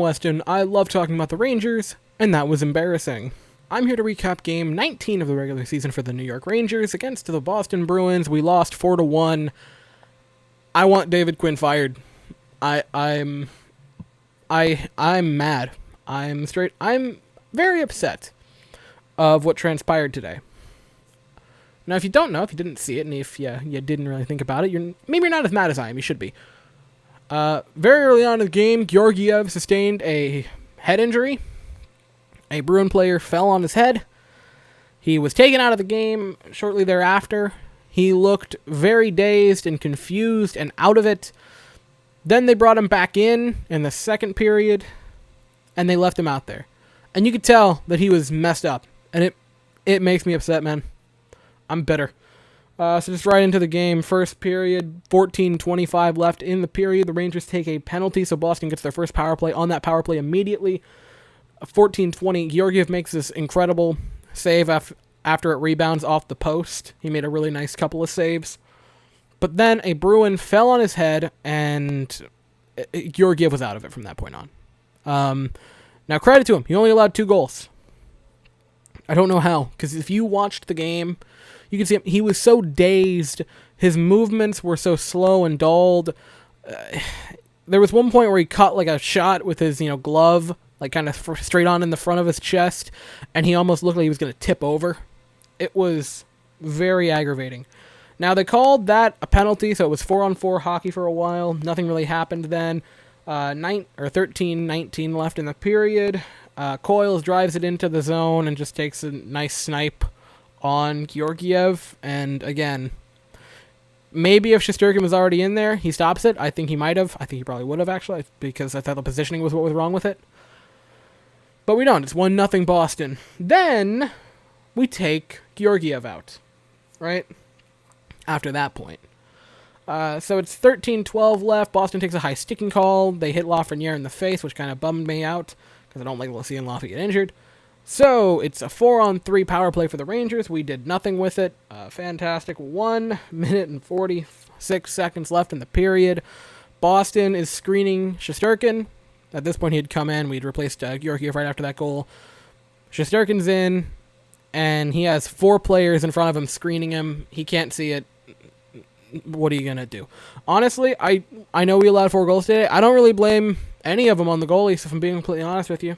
Weston. I love talking about the Rangers, and that was embarrassing. I'm here to recap Game 19 of the regular season for the New York Rangers against the Boston Bruins. We lost 4-1. I want David Quinn fired. I'm mad. I'm very upset of what transpired today. Now, if you don't know, if you didn't see it, and if you didn't really think about it, maybe you're not as mad as I am. You should be. Very early on in the game, Georgiev sustained a head injury. A Bruin player fell on his head. He was taken out of the game shortly thereafter. He looked very dazed and confused and out of it. Then they brought him back in the second period, and they left him out there. And you could tell that he was messed up, and it makes me upset, man. I'm bitter. So just right into the game. First period, 14:25 left in the period. The Rangers take a penalty, so Boston gets their first power play on that power play immediately. 14:20, Georgiev makes this incredible save after it rebounds off the post. He made a really nice couple of saves. But then a Bruin fell on his head, and Georgiev was out of it from that point on. Now, credit to him. He only allowed 2 goals. I don't know how, because if you watched the game, you can see him. He was so dazed. His movements were so slow and dulled. There was one point where he caught like a shot with his glove, like kind of straight on in the front of his chest, and he almost looked like he was going to tip over. It was very aggravating. Now, they called that a penalty, so it was 4-on-4 hockey for a while. Nothing really happened then. 13:19 left in the period. Coyles drives it into the zone and just takes a nice snipe on Georgiev. And again, maybe if Shesterkin was already in there, he stops it. I think he might have. I think he probably would have, actually, because I thought the positioning was what was wrong with it. But we don't. It's 1-0 Boston. Then we take Georgiev out, right? After that point. So it's 13:12 left. Boston takes a high sticking call. They hit Lafreniere in the face, which kind of bummed me out, because I don't like seeing Lafreniere get injured. So it's a 4-on-3 power play for the Rangers. We did nothing with it. Fantastic. 1 minute and 46 seconds left in the period. Boston is screening Shesterkin. At this point, he had come in. We'd replaced Georgiev right after that goal. Shesterkin's in, and he has 4 players in front of him screening him. He can't see it. What are you going to do? Honestly, I know we allowed 4 goals today. I don't really blame any of them on the goalies, if I'm being completely honest with you.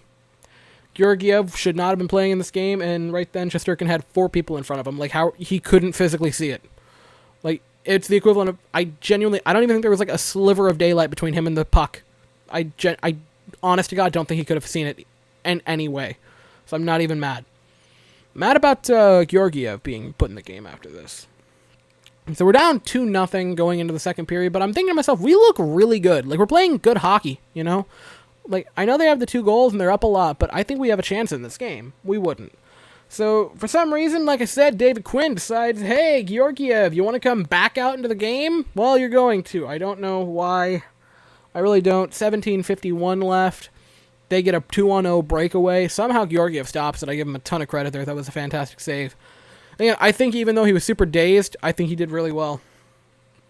Georgiev should not have been playing in this game, and right then Shesterkin had 4 people in front of him. Like, how he couldn't physically see it. Like, it's the equivalent of, I don't even think there was like a sliver of daylight between him and the puck. I honest to God, don't think he could have seen it in any way. So I'm not even mad. Mad about Georgiev being put in the game after this. So we're down 2-0 going into the second period, but I'm thinking to myself, we look really good. Like, we're playing good hockey, Like, I know they have the 2 goals and they're up a lot, but I think we have a chance in this game. We wouldn't. So, for some reason, like I said, David Quinn decides, hey, Georgiev, you want to come back out into the game? Well, you're going to. I don't know why. I really don't. 17:51 left. They get a 2-on-0 breakaway. Somehow Georgiev stops it. I give him a ton of credit there. That was a fantastic save. Again, I think even though he was super dazed, I think he did really well.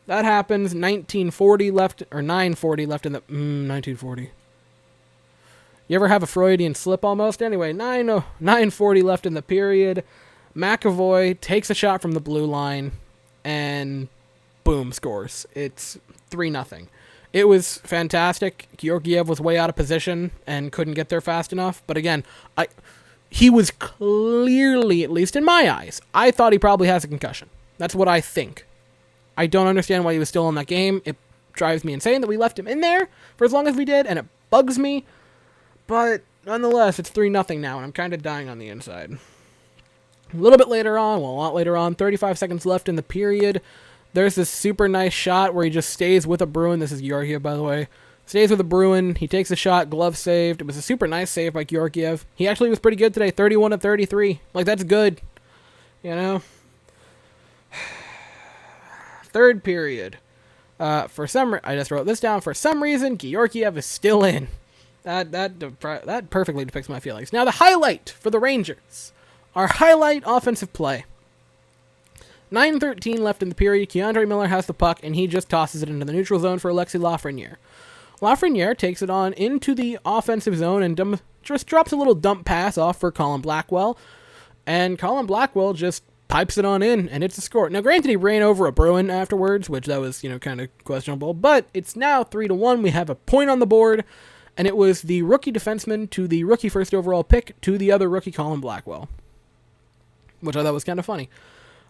That happens. 19:40 left, or 9:40 left in the 19:40. You ever have a Freudian slip almost? Anyway, 9:40 left in the period. McAvoy takes a shot from the blue line, and boom, scores. It's 3-0. It was fantastic. Georgiev was way out of position and couldn't get there fast enough. But again, he was clearly, at least in my eyes, I thought he probably has a concussion. That's what I think. I don't understand why he was still in that game. It drives me insane that we left him in there for as long as we did, and it bugs me. But nonetheless, it's 3-0 now, and I'm kind of dying on the inside. A little bit later on, well, a lot later on, 35 seconds left in the period, there's this super nice shot where he just stays with a Bruin. This is Georgiev, by the way. Stays with the Bruin. He takes a shot, glove saved. It was a super nice save by Georgiev. He actually was pretty good today, 31-33. Like, that's good. Third period. I just wrote this down. For some reason, Georgiev is still in. That perfectly depicts my feelings. Now, the highlight for the Rangers. Our highlight offensive play. 9:13 left in the period. Keandre Miller has the puck, and he just tosses it into the neutral zone for Alexis Lafreniere. Lafreniere takes it on into the offensive zone and just drops a little dump pass off for Colin Blackwell. And Colin Blackwell just pipes it on in, and it's a score. Now, granted, he ran over a Bruin afterwards, which that was, kind of questionable. But it's now 3-1. We have a point on the board, and it was the rookie defenseman to the rookie first overall pick to the other rookie, Colin Blackwell, which I thought was kind of funny.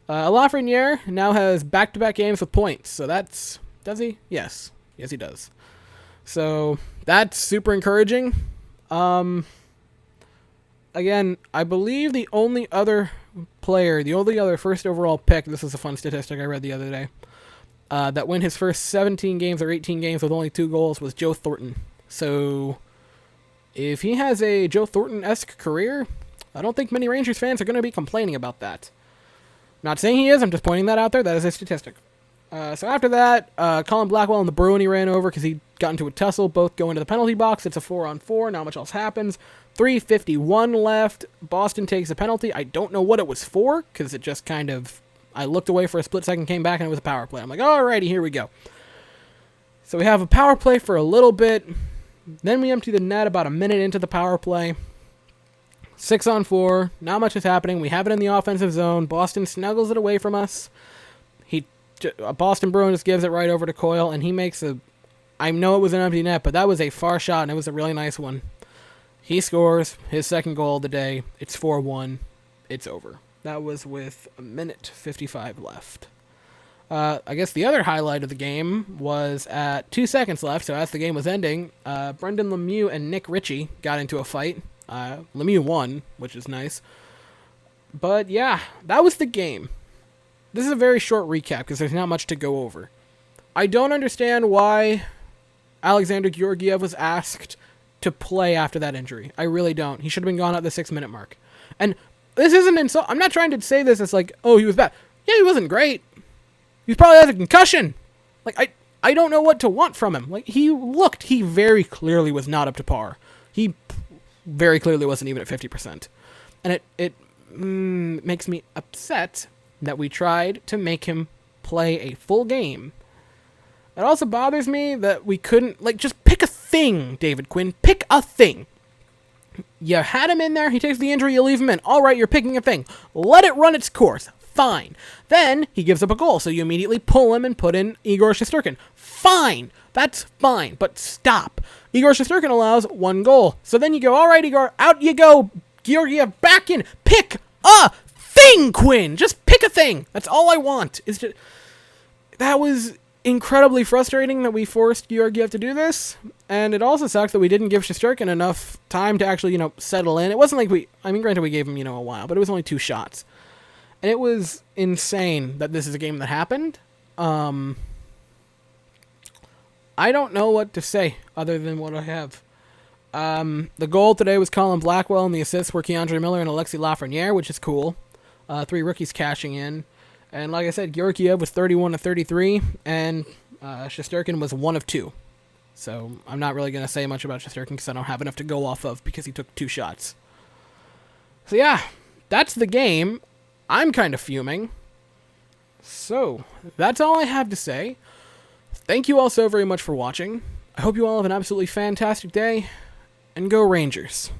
Lafreniere now has back-to-back games with points, so that's... Does he? Yes. Yes, he does. So that's super encouraging. Again, I believe the only other first overall pick, this is a fun statistic I read the other day, that went his first 17 games or 18 games with only 2 goals was Joe Thornton. So if he has a Joe Thornton-esque career, I don't think many Rangers fans are going to be complaining about that. Not saying he is, I'm just pointing that out there. That is a statistic. So after that, Colin Blackwell and the Bruin he ran over because he got into a tussle, both go into the penalty box. It's a 4-on-4, not much else happens. 3:51 left. Boston takes a penalty. I don't know what it was for, because it just kind of... I looked away for a split second, came back, and it was a power play. I'm like, alrighty, here we go. So we have a power play for a little bit. Then we empty the net about a minute into the power play. 6-on-4. Not much is happening. We have it in the offensive zone. Boston snuggles it away from us. A Boston Bruin just gives it right over to Coyle, and he makes a... I know it was an empty net, but that was a far shot, and it was a really nice one. He scores his second goal of the day. It's 4-1. It's over. That was with a minute 55 left. I guess the other highlight of the game was at 2 seconds left, so as the game was ending, Brendan Lemieux and Nick Ritchie got into a fight. Lemieux won, which is nice. But yeah, that was the game. This is a very short recap because there's not much to go over. I don't understand why Alexander Georgiev was asked to play after that injury. I really don't. He should have been gone at the 6-minute mark. And this isn't insult. I'm not trying to say this as like, oh, he was bad. Yeah, he wasn't great. He probably has a concussion. Like, I don't know what to want from him. Like, he very clearly was not up to par. He very clearly wasn't even at 50%. And it makes me upset that we tried to make him play a full game. It also bothers me that we couldn't, just pick a thing, David Quinn. Pick a thing. You had him in there, he takes the injury, you leave him in. All right, you're picking a thing. Let it run its course. Fine. Then he gives up a goal, so you immediately pull him and put in Igor Shesterkin. Fine. That's fine, but stop. Igor Shesterkin allows 1 goal. So then you go, all right, Igor, out you go. Georgiev back in. Pick a thing, Quinn. Just pick a thing. That's all I want. That was incredibly frustrating that we forced Georgiev to do this, and it also sucks that we didn't give Shesterkin enough time to actually, settle in. It wasn't like granted we gave him, a while, but it was only 2 shots. And it was insane that this is a game that happened. I don't know what to say other than what I have. The goal today was Colin Blackwell, and the assists were Keandre Miller and Alexis Lafreniere, which is cool. 3 rookies cashing in. And like I said, Georgiev was 31 of 33, and Shesterkin was 1 of 2. So I'm not really going to say much about Shesterkin because I don't have enough to go off of because he took 2 shots. So yeah, that's the game. I'm kind of fuming. So that's all I have to say. Thank you all so very much for watching. I hope you all have an absolutely fantastic day, and go Rangers.